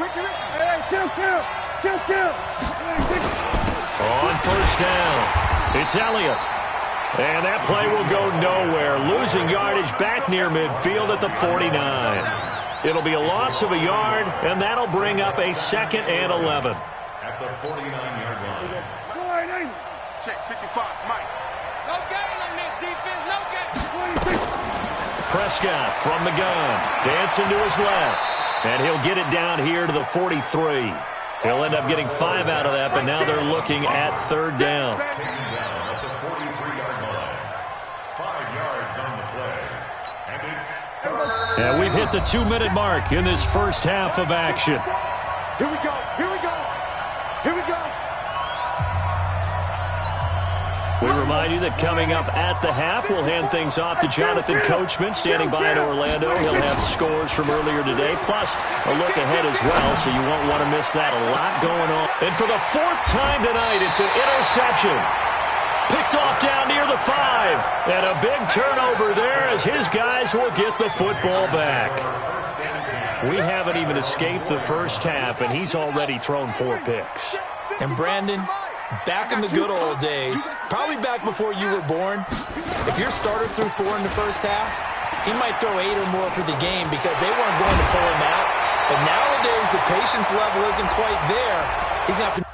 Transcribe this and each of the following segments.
On first down, it's Elliott. And that play will go nowhere, losing yardage back near midfield at the 49. It'll be a loss of a yard, and that'll bring up a 2nd and 11. At the 49-yard line. Check 55, Mike. No gain on this defense, no gain. Prescott from the gun, dancing to his left. And he'll get it down here to the 43. He'll end up getting 5 out of that, but now they're looking at 3rd down. At the 43-yard line. 5 yards on the play. And it's third. And we've hit the 2-minute mark in this first half of action. Here we go, here we go, here we go. We remind you that coming up at the half, we'll hand things off to Jonathan Coachman, standing by in Orlando. He'll have scores from earlier today, plus a look ahead as well, so you won't want to miss that. A lot going on. And for the 4th time tonight, it's an interception. Picked off down near the 5. And a big turnover there as his guys will get the football back. We haven't even escaped the first half, and he's already thrown 4 picks. And Brandon, back in the good old days, probably back before you were born, if your starter threw 4 in the first half, he might throw 8 or more for the game because they weren't going to pull him out. But nowadays, the patience level isn't quite there. He's going to have to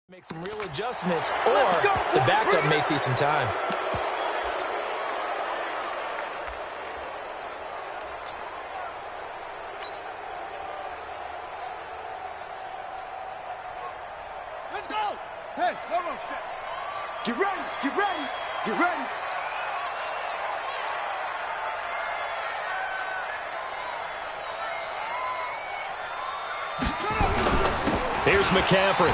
make some real adjustments, or the backup may see some time. Let's go. Hey, hold on. Get ready, get ready, get ready. Here's McCaffrey.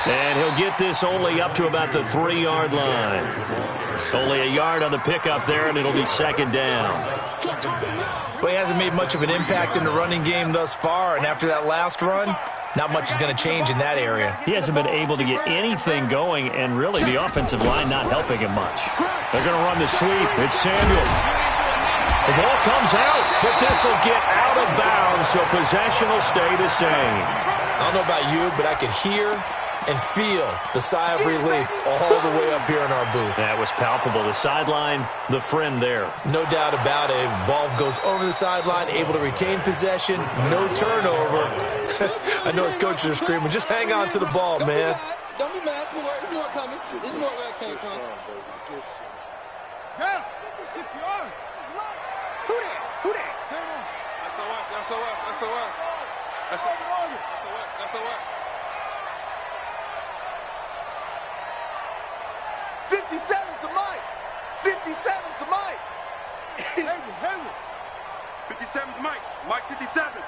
And he'll get this only up to about the 3-yard line. Only a yard on the pickup there, and it'll be 2nd down. Well, he hasn't made much of an impact in the running game thus far, and after that last run, not much is going to change in that area. He hasn't been able to get anything going, and really the offensive line not helping him much. They're going to run the sweep. It's Samuel. The ball comes out, but this will get out of bounds, so possession will stay the same. I don't know about you, but I could hear and feel the sigh of relief all the way up here in our booth. That was palpable. The sideline, the friend there. No doubt about it. Ball goes over the sideline, able to retain possession, no turnover. I know his coaches are screaming, just hang on to the ball, man. Don't be mad. There's more coming. This is more where it came from. Yeah, 56 yards. Who that? Who that? SOS, SOS, SOS. SOS. 57's the mic. 57's the mic. Hayward. 57's Mike. Mike 57.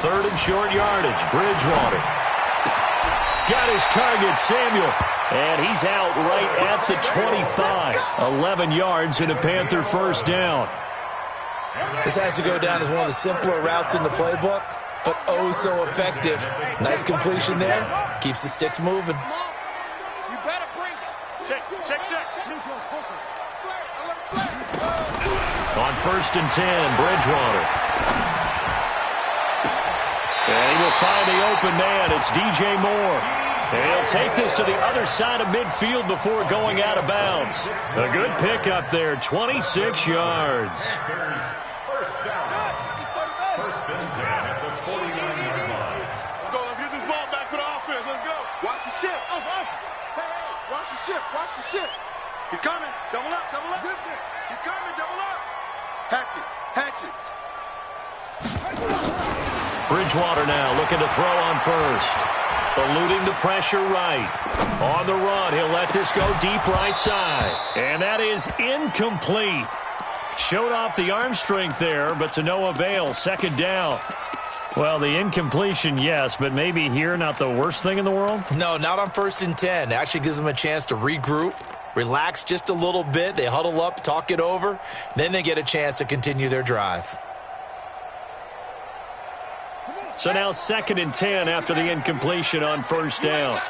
3rd and short yardage. Bridgewater. Got his target, Samuel. And he's out right at the 25. 11 yards and a Panther 1st down. This has to go down as one of the simpler routes in the playbook, but oh so effective. Nice completion there. Keeps the sticks moving. You better bring it. Check. On 1st and 10, Bridgewater. And he will find the open man. It's DJ Moore. And he'll take this to the other side of midfield before going out of bounds. A good pickup there, 26 yards. First down. 1st and 10 at the 49-yard line. Let's go. Let's get this ball back for the offense. Let's go. Watch the shift. Hey, watch the shift. Watch the shift. He's coming. Double up. He's coming. Double up. Hatchet. Bridgewater now looking to throw on 1st. Eluding the pressure right. On the run, he'll let this go deep right side. And that is incomplete. Showed off the arm strength there, but to no avail. 2nd down. Well, the incompletion, yes, but maybe here not the worst thing in the world? No, not on 1st and 10. Actually gives them a chance to regroup, relax just a little bit. They huddle up, talk it over. Then they get a chance to continue their drive. So now 2nd and 10 after the incompletion on 1st down.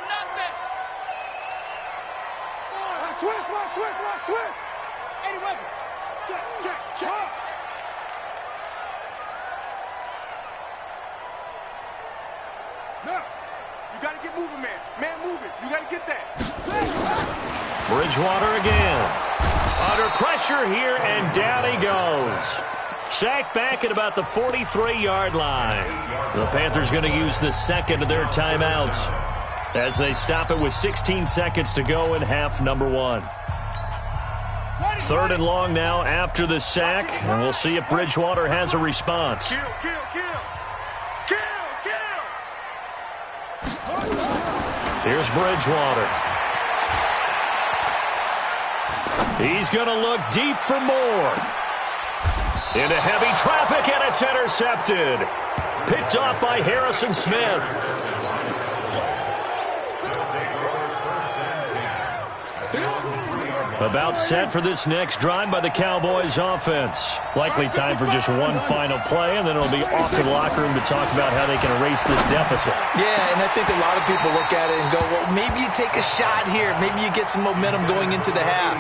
Switch. 80 weapon. Now, you got to get moving, man. Man moving. You got to get that. Bridgewater again. Under pressure here, and down he goes. Sacked back at about the 43-yard line. The Panthers going to use the second of their timeouts as they stop it with 16 seconds to go in half number one. Third and long now after the sack, and we'll see if Bridgewater has a response. Kill, kill, kill. Kill, kill. Here's Bridgewater. He's going to look deep for more. Into heavy traffic, and it's intercepted. Picked off by Harrison Smith. About set for this next drive by the Cowboys offense. Likely time for just one final play, and then it'll be off to the locker room to talk about how they can erase this deficit. Yeah, and I think a lot of people look at it and go, well, maybe you take a shot here. Maybe you get some momentum going into the half.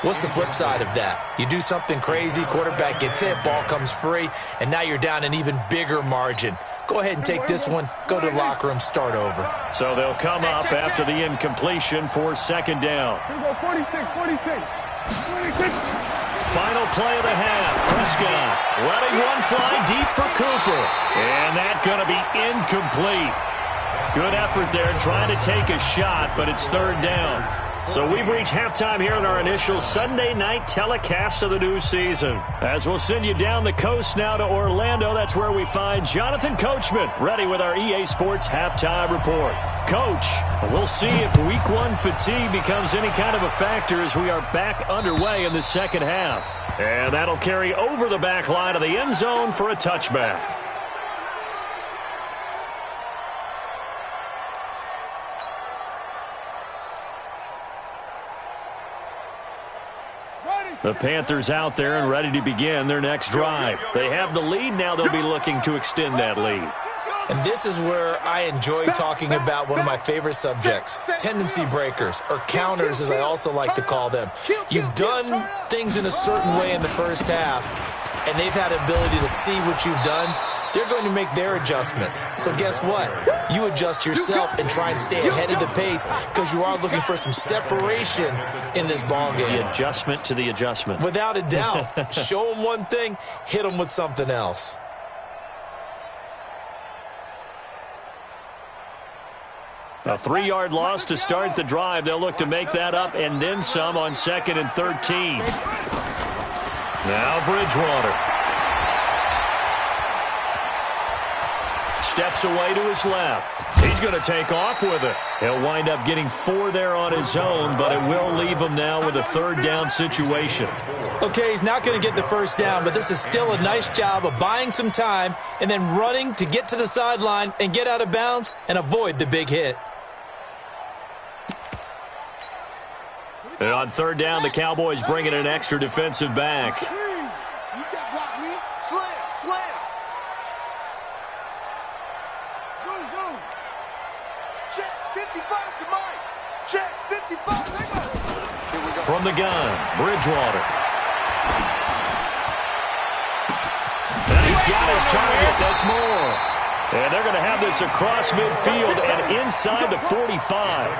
What's the flip side of that? You do something crazy, quarterback gets hit, ball comes free, and now you're down an even bigger margin. Go ahead and take this one, go to the locker room, start over. So they'll come up after the incompletion for second down. 46. Final play of the half. Prescott letting one fly deep for Cooper. And that's going to be incomplete. Good effort there trying to take a shot, but it's third down. So we've reached halftime here in our initial Sunday night telecast of the new season. As we'll send you down the coast now to Orlando, that's where we find Jonathan Coachman, ready with our EA Sports halftime report. Coach, we'll see if week one fatigue becomes any kind of a factor as we are back underway in the second half. And that'll carry over the back line of the end zone for a touchback. The Panthers out there and ready to begin their next drive. They have the lead. Now they'll be looking to extend that lead. And this is where I enjoy talking about one of my favorite subjects, tendency breakers, or counters as I also like to call them. You've done things in a certain way in the first half, and they've had the ability to see what you've done. They're going to make their adjustments. So guess what? You adjust yourself and try and stay ahead of the pace because you are looking for some separation in this ball game. The adjustment to the adjustment. Without a doubt. Show them one thing, hit them with something else. A 3-yard loss to start the drive. They'll look to make that up and then some on 2nd and 13. Now Bridgewater. Steps away to his left. He's going to take off with it. He'll wind up getting 4 there on his own, but it will leave him now with a third down situation. Okay, he's not going to get the first down, but this is still a nice job of buying some time and then running to get to the sideline and get out of bounds and avoid the big hit. And on third down, the Cowboys bring in an extra defensive back. You can't block me. Slam. Zoom. Check 55 to Mike. Check 55. Here we go. From the gun, Bridgewater. And he's got his target. That's more. And they're going to have this across midfield and inside the 45.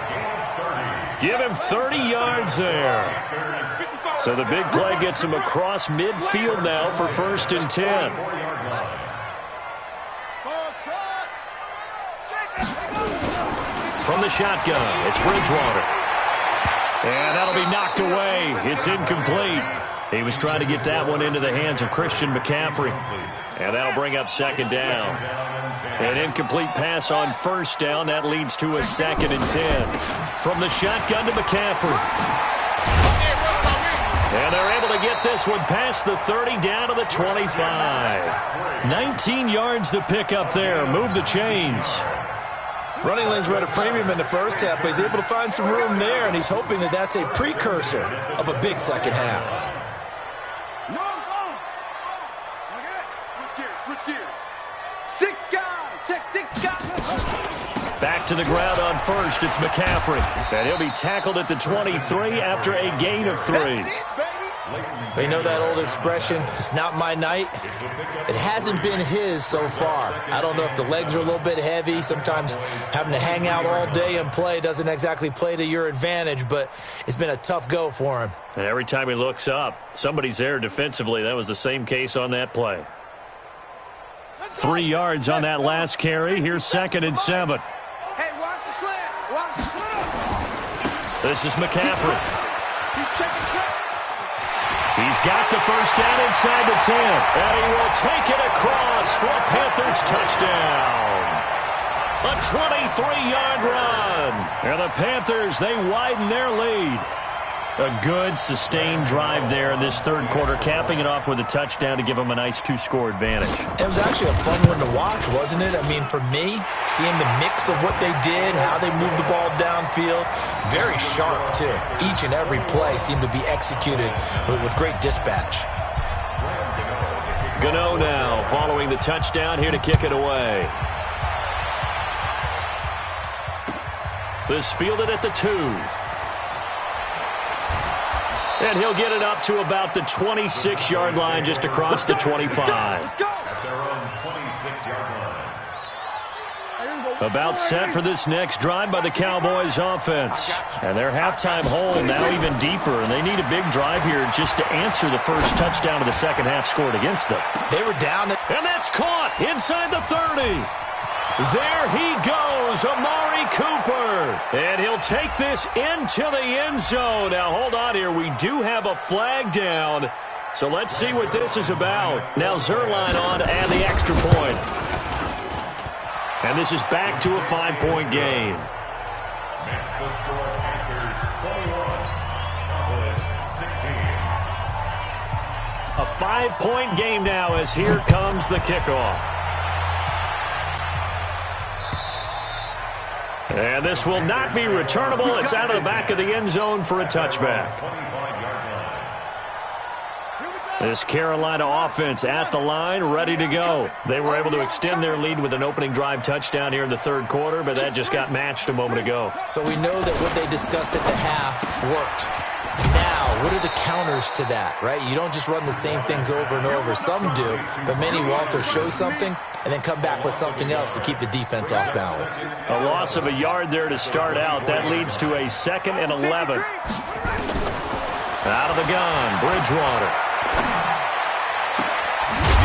Give him 30 yards there. So the big play gets him across midfield now for 1st and 10. From the shotgun, it's Bridgewater. And that'll be knocked away. It's incomplete. He was trying to get that one into the hands of Christian McCaffrey. And that'll bring up 2nd down. An incomplete pass on 1st down. That leads to a 2nd and 10. From the shotgun to McCaffrey. And they're able to get this one past the 30 down to the 25. 19 yards to pick up there. Move the chains. Running lanes were at a premium in the first half, but he's able to find some room there, and he's hoping that that's a precursor of a big second half. Switch gears. 6 guys. Check 6 guys. Back to the ground on 1st. It's McCaffrey. And he'll be tackled at the 23 after a gain of 3. That's it, baby. You know that old expression, it's not my night? It hasn't been his so far. I don't know if the legs are a little bit heavy. Sometimes having to hang out all day and play doesn't exactly play to your advantage, but it's been a tough go for him. And every time he looks up, somebody's there defensively. That was the same case on that play. 3 yards on that last carry. Here's 2nd and 7. Hey, watch the slant. Watch the slant. This is McCaffrey. He's checking crack. He's got the first down inside the 10. And he will take it across for a Panthers touchdown. A 23-yard run. And the Panthers, they widen their lead. A good, sustained drive there in this third quarter, capping it off with a touchdown to give them a nice 2-score advantage. It was actually a fun one to watch, wasn't it? I mean, for me, seeing the mix of what they did, how they moved the ball downfield, very sharp, too. Each and every play seemed to be executed with great dispatch. Gano now following the touchdown here to kick it away. This fielded at the 2. And he'll get it up to about the 26-yard line, just across the 25. At their own 26-yard line. About set for this next drive by the Cowboys offense. And their halftime hole now even deeper, and they need a big drive here just to answer the first touchdown of the second half scored against them. They were down. And that's caught inside the 30. There he goes, Amari Cooper. And he'll take this into the end zone. Now, hold on here. We do have a flag down. So let's see what this is about. Now, Zerline on to add the extra point. And this is back to a 5-point game. Makes the score Panthers 21, Cowboys 16. A 5-point game now as here comes the kickoff. And this will not be returnable. It's out of the back of the end zone for a touchback. This Carolina offense at the line, ready to go. They were able to extend their lead with an opening drive touchdown here in the third quarter, but that just got matched a moment ago. So we know that what they discussed at the half worked. Now, what are the counters to that, right? You don't just run the same things over and over. Some do, but many will also show something and then come back with something else to keep the defense off balance. A loss of a yard there to start out. That leads to a 2nd and 11. Out of the gun, Bridgewater.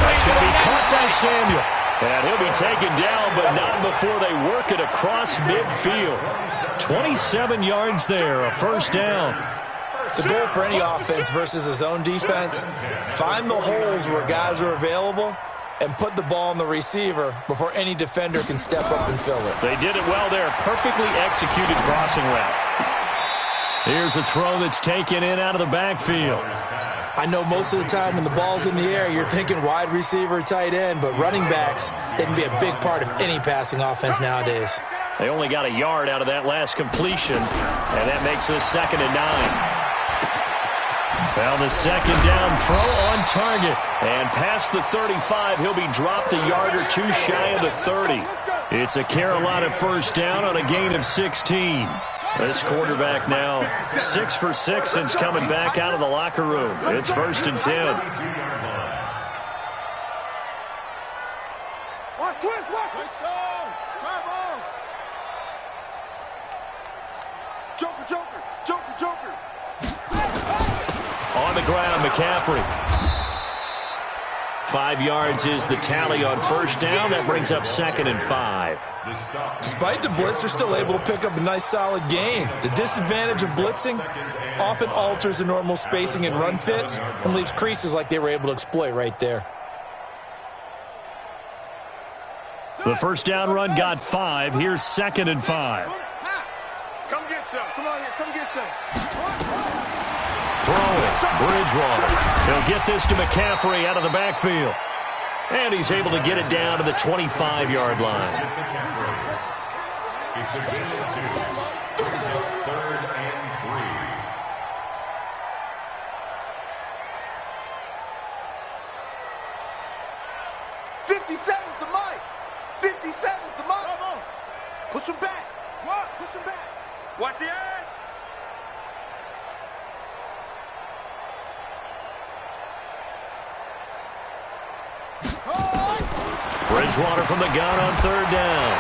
That's going to be caught by Samuel. And he'll be taken down, but not before they work it across midfield. 27 yards there, a first down. The goal for any offense versus his own defense, find the holes where guys are available and put the ball on the receiver before any defender can step up and fill it. They did it well there. Perfectly executed crossing route. Here's a throw that's taken in out of the backfield. I know most of the time when the ball's in the air, you're thinking wide receiver, tight end, but running backs, they can be a big part of any passing offense nowadays. They only got a yard out of that last completion, and that makes it 2nd and 9. Well, the second down throw on target. And past the 35, he'll be dropped a yard or two shy of the 30. It's a Carolina first down on a gain of 16. This quarterback now 6 for 6 since coming back out of the locker room. It's 1st and 10. Watch twist, watch twist. Drive on. Joker, Joker, Joker, Joker. On the ground, McCaffrey. 5 yards is the tally on first down. That brings up 2nd and 5. Despite the blitz, they're still able to pick up a nice, solid gain. The disadvantage of blitzing often alters the normal spacing and run fits and leaves creases like they were able to exploit right there. The first down run got 5. Here's 2nd and 5. Come get some. Come on here. Come get some. Throwing, Bridgewater. He'll get this to McCaffrey out of the backfield. And he's able to get it down to the 25-yard line. It's a gain of 2. This is a 3rd and 3. 57's the mic. 57's the mic. Come on. Push him back. What? Push him back. Watch the edge. Bridgewater from the gun on third down.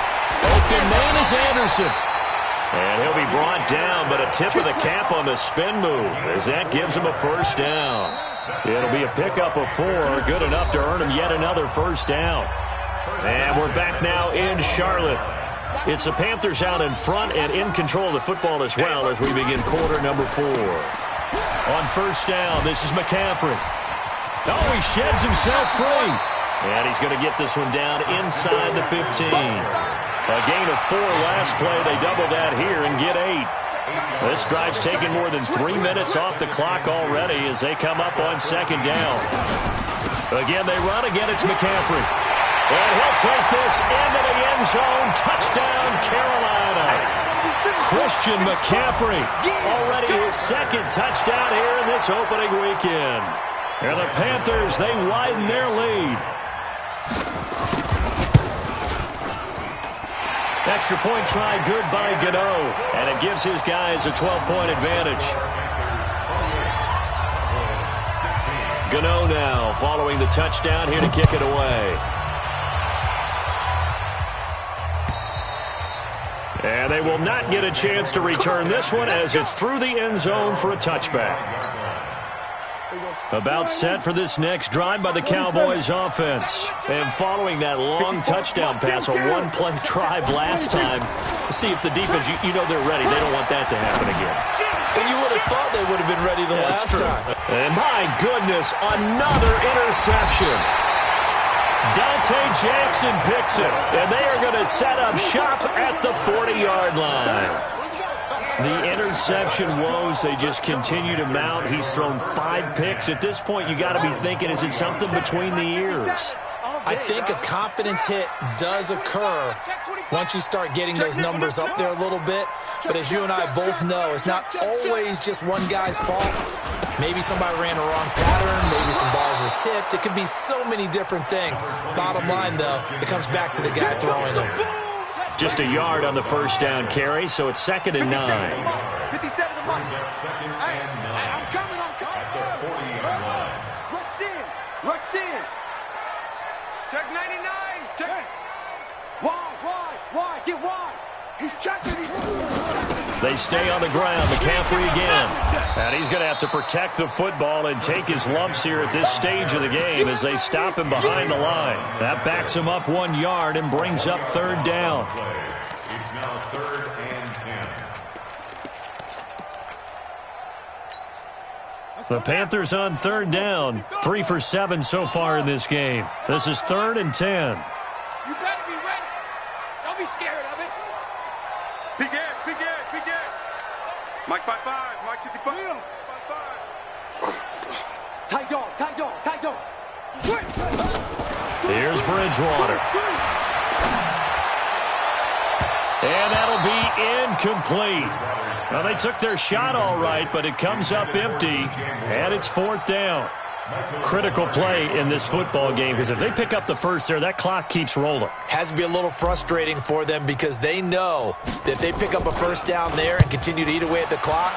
Open man is Anderson. And he'll be brought down, but a tip of the cap on the spin move as that gives him a first down. It'll be a pickup of 4, good enough to earn him yet another first down. And we're back now in Charlotte. It's the Panthers out in front and in control of the football as well as we begin quarter number 4. On first down, this is McCaffrey. Oh, he sheds himself free. And he's going to get this one down inside the 15. A gain of 4 last play. They double that here and get 8. This drive's taken more than 3 minutes off the clock already as they come up on second down. Again, they run again. It's McCaffrey. And he'll take this into the end zone. Touchdown, Carolina. Christian McCaffrey, already his second touchdown here in this opening weekend. And the Panthers, they widen their lead. Extra point try good by Gano, and it gives his guys a 12-point advantage. Gano now following the touchdown here to kick it away. And they will not get a chance to return this one as it's through the end zone for a touchback. About set for this next drive by the Cowboys offense. And following that long touchdown pass, a one-play drive last time, see if the defense, you know they're ready. They don't want that to happen again. And you would have thought they would have been ready the last time. And my goodness, another interception. Dante Jackson picks it, and they are going to set up shop at the 40-yard line. The interception woes, they just continue to mount. He's thrown 5 picks. At this point, you got to be thinking, is it something between the ears? I think a confidence hit does occur once you start getting those numbers up there a little bit. But as you and I both know, it's not always just one guy's fault. Maybe somebody ran a wrong pattern. Maybe some balls were tipped. It could be so many different things. Bottom line, though, it comes back to the guy throwing them. Just a yard on the first down carry, so it's 2nd and 9. 57 to Mike. Hey, I'm coming. Rush in. Check 99. Check. Wide. Get wide. He's checking. They stay on the ground. McCaffrey again. And he's going to have to protect the football and take his lumps here at this stage of the game as they stop him behind the line. That backs him up 1 yard and brings up 3rd down. It's now 3rd and 10. The Panthers on 3rd down. 3 for 7 so far in this game. This is 3rd and 10. You better be ready. Don't be scared of it. Big edge. Mike 5'5", Mike 55. 5'5". Tight dog. Here's Bridgewater. And that'll be incomplete. Now, they took their shot all right, but it comes up empty, and it's 4th down. Critical play in this football game because if they pick up the first there, that clock keeps rolling. Has to be a little frustrating for them because they know that if they pick up a first down there and continue to eat away at the clock,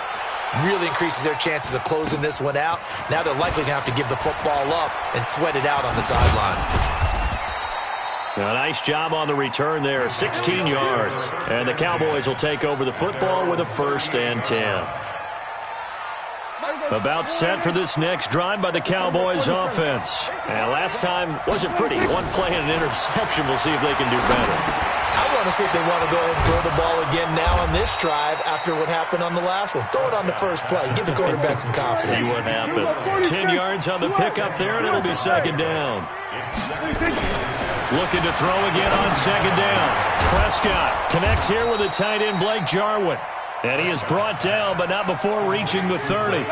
really increases their chances of closing this one out. Now they're likely going to have to give the football up and sweat it out on the sideline. A nice job on the return there, 16 yards. And the Cowboys will take over the football with a 1st and 10. About set for this next drive by the Cowboys offense. And last time wasn't pretty. 1 play and an interception. We'll see if they can do better. I want to see if they want to go ahead and throw the ball again now on this drive after what happened on the last one. Throw it on the first play. Give the quarterback some confidence. See what happens. 10 yards on the pickup there, and it'll be 2nd down. Looking to throw again on 2nd down. Prescott connects here with the tight end Blake Jarwin. And he is brought down, but not before reaching the 30.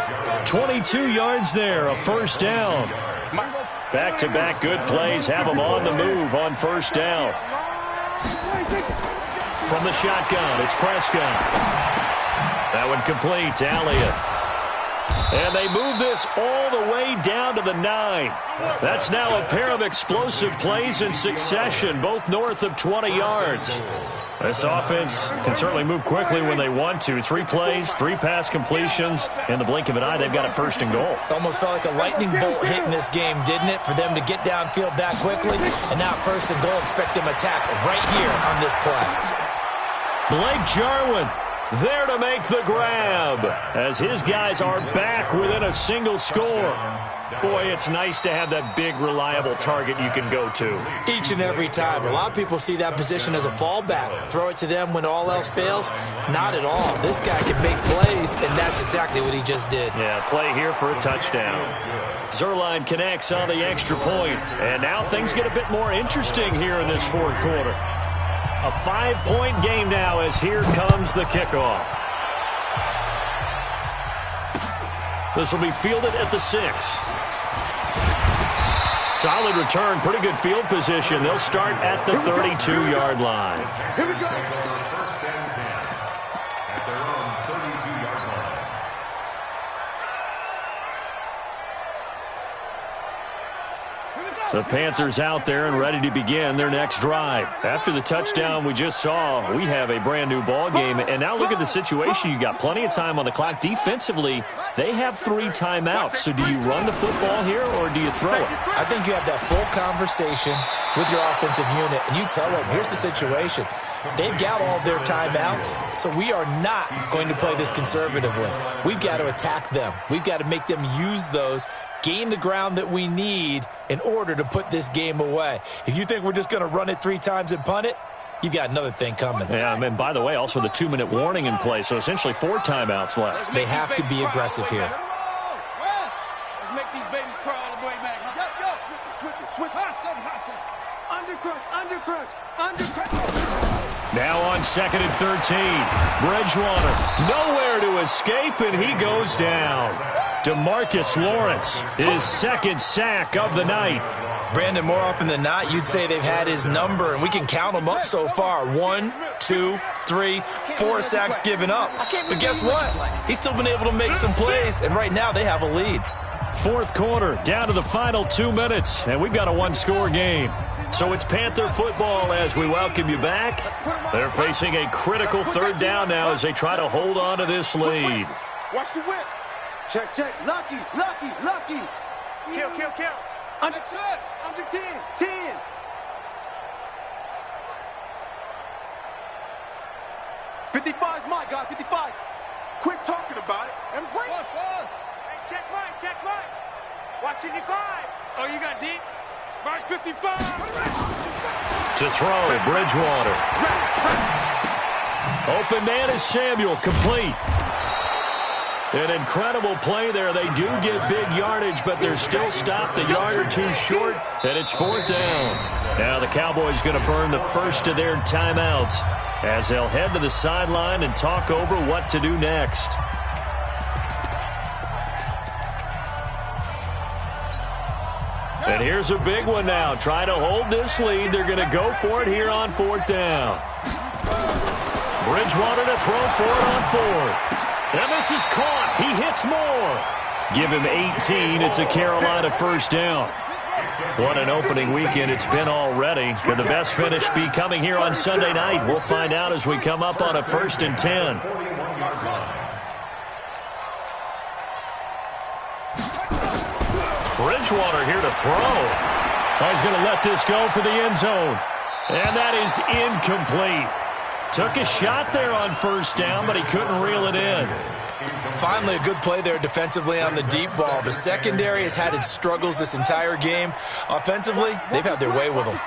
22 yards there, a 1st down. Back-to-back good plays have him on the move on 1st down. From the shotgun, it's Prescott. That one complete to Elliott. And they move this all the way down to the 9. That's now a pair of explosive plays in succession, both north of 20 yards. This offense can certainly move quickly when they want to. 3 plays, 3 pass completions. In the blink of an eye, they've got a first and goal. Almost felt like a lightning bolt hit in this game, didn't it? For them to get downfield that quickly. And now first and goal, expect them to tackle right here on this play. Blake Jarwin there to make the grab as his guys are back within a single score. Boy, it's nice to have that big, reliable target you can go to. Each and every time. A lot of people see that position as a fallback. Throw it to them when all else fails. Not at all. This guy can make plays, and that's exactly what he just did. Yeah, play here for a touchdown. Zerline connects on the extra point, and now things get a bit more interesting here in this fourth quarter. A 5-point game now as here comes the kickoff. This will be fielded at the 6. Solid return, pretty good field position. They'll start at the 32-yard line. Here we go. First and 10 at their own 32-yard line. The Panthers out there and ready to begin their next drive. After the touchdown we just saw, we have a brand-new ball game. And now look at the situation. You got plenty of time on the clock. Defensively, they have 3 timeouts. So do you run the football here or do you throw it? I think you have that full conversation with your offensive unit, and you tell them, here's the situation. They've got all their timeouts, so we are not going to play this conservatively. We've got to attack them. We've got to make them use those, gain the ground that we need in order to put this game away. If you think we're just going to run it 3 times and punt it, you've got another thing coming. Yeah, and by the way, also the 2-minute warning in play, so essentially 4 timeouts left. They have to be aggressive here. Let's make these babies crawl all the way back. Switch. Undercrunch. Now on 2nd and 13. Bridgewater nowhere to escape, and he goes down. DeMarcus Lawrence, his 2nd sack of the night. Brandon, more often than not, you'd say they've had his number, and we can count them up so far. 1, 2, 3, 4 sacks given up. But guess what? He's still been able to make some plays, and right now they have a lead. Fourth quarter, down to the final 2 minutes, and we've got a 1-score game. So it's Panther football as we welcome you back. They're facing a critical 3rd down now as they try to hold on to this lead. Watch the whip. Check. Lucky. Kill. Under 10. 55's my guy, 55. Quit talking about it and break. Hey, check right. Watch 55. Oh, you got deep? Mark 55. To throw, Bridgewater. Open man is Samuel, complete. An incredible play there. They do get big yardage, but they're still stopped a yard or 2 short, and it's 4th down. Now the Cowboys going to burn the first of their timeouts as they'll head to the sideline and talk over what to do next. And here's a big one now. Trying to hold this lead. They're going to go for it here on 4th down. Bridgewater to throw for it on 4th. And this is caught. He hits more. Give him 18. It's a Carolina first down. What an opening weekend it's been already. Could the best finish be coming here on Sunday night? We'll find out as we come up on a 1st and 10. Bridgewater here to throw. He's going to let this go for the end zone. And that is incomplete. Took a shot there on 1st down, but he couldn't reel it in. Finally, a good play there defensively on the deep ball. The secondary has had its struggles this entire game. Offensively, they've had their way with them.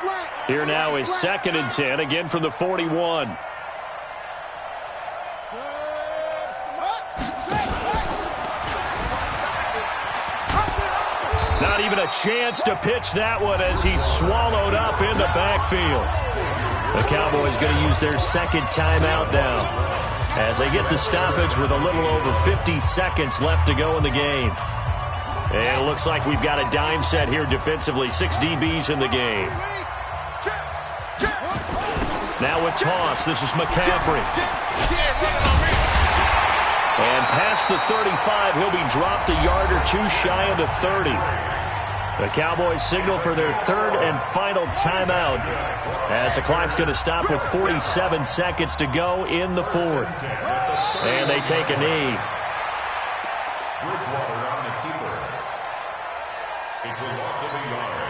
Here now is 2nd and 10, again from the 41. Not even a chance to pitch that one as he's swallowed up in the backfield. The Cowboys going to use their 2nd timeout now as they get the stoppage with a little over 50 seconds left to go in the game. And it looks like we've got a dime set here defensively. 6 DBs in the game. Now a toss. This is McCaffrey. And past the 35, he'll be dropped a yard or two shy of the 30. The Cowboys signal for their third and final timeout as the clock's going to stop with 47 seconds to go in the fourth. And they take a knee. Bridgewater on the keeper. It's a loss of a yard.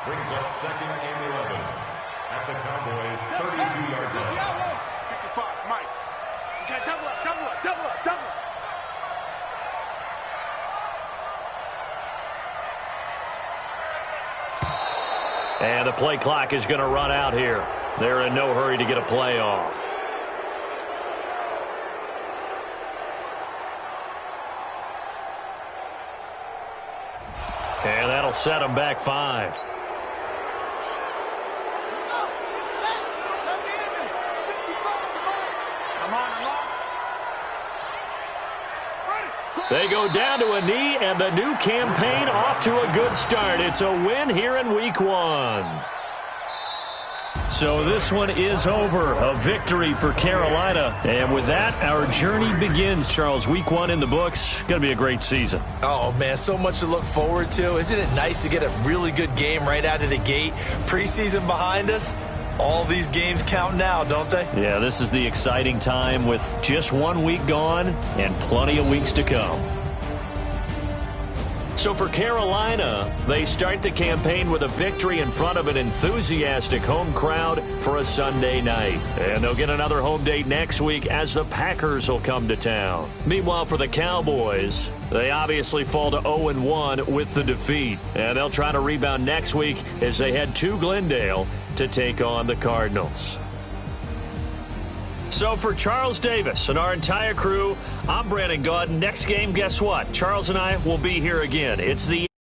Brings up second and 11 at the Cowboys' 32-yard line. 55, Mike. Okay, double up, double up, double up, double up. And the play clock is going to run out here. They're in no hurry to get a play off. And that'll set them back 5. They go down to a knee, and the new campaign off to a good start. It's a win here in Week 1. So this one is over. A victory for Carolina. And with that, our journey begins, Charles. Week 1 in the books. Going to be a great season. Oh, man, so much to look forward to. Isn't it nice to get a really good game right out of the gate? Preseason behind us. All these games count now, don't they? Yeah, this is the exciting time with just 1 week gone and plenty of weeks to come. So for Carolina, they start the campaign with a victory in front of an enthusiastic home crowd for a Sunday night. And they'll get another home date next week as the Packers will come to town. Meanwhile, for the Cowboys, they obviously fall to 0-1 with the defeat. And they'll try to rebound next week as they head to Glendale to take on the Cardinals. So for Charles Davis and our entire crew, I'm Brandon Gaudin. Next game, guess what? Charles and I will be here again. It's the